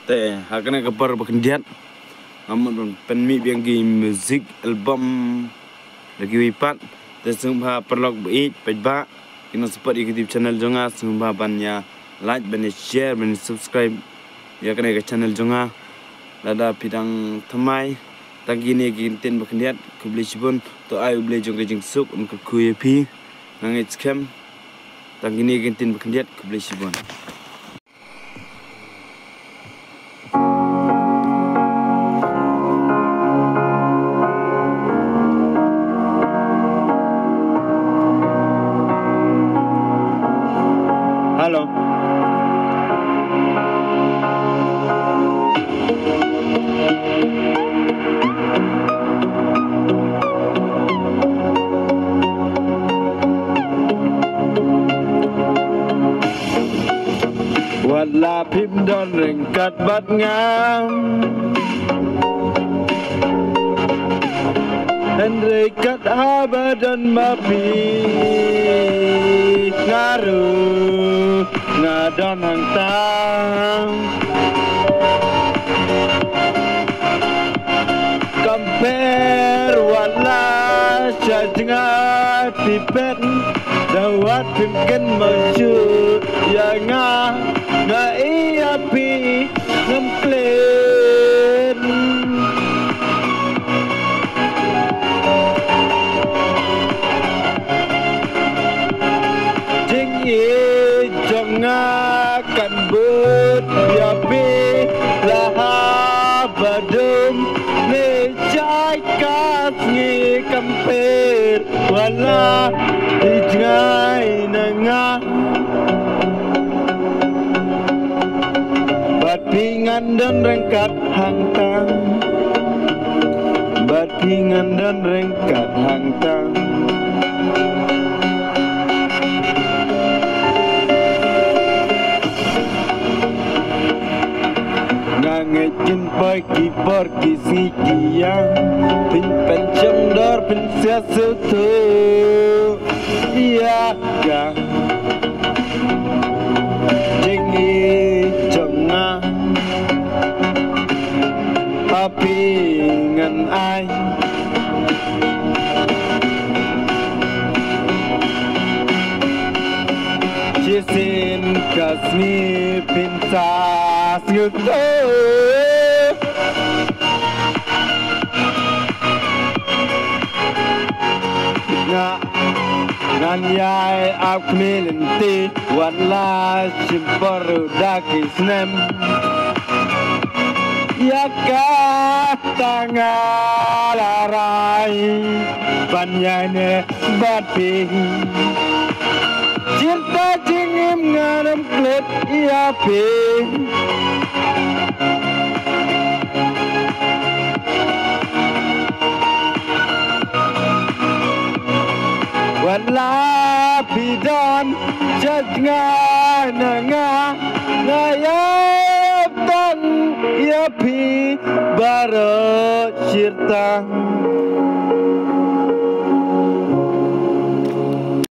Te hakana kabar bakendiat amun penmi bianggi music album lagi wipat te sumba perlok bait pejba kena support YouTube channel jonga sumba bannya like ban share ban subscribe ya kena ke channel jonga lada pidang thamai tagine gintin bakendiat kubli sibun to ai ble jong jing suk untuk kuyepi ngangai scam tagine gintin bakendiat kubli sibun. Halo. Wala phim don ringkat bat ngam Henry kat abadan mapi ngaru ngadon hang tang compare wala sajengah pipet dawat pimken maju ya nga iya pi ngemplen jing ye jonga kan but ya pi laha badum ne jai kas ngi kamper wala dijngai nanga Batpingan dan rengkat hangtang Batpingan dan rengkat hangtang Ngangekin pergi sikiang Pin pencem dor pin siasutu Iya kang Jengi jonga Api ngan ai Jisin kasmi pintas yuto Nganyai ak milenti wala simbaru daki snem Yaka tangalarai banyane bapi Cinta jingim nganam klet iapi Wala bidon jadnga nanga ngayap tang iapi baro cirta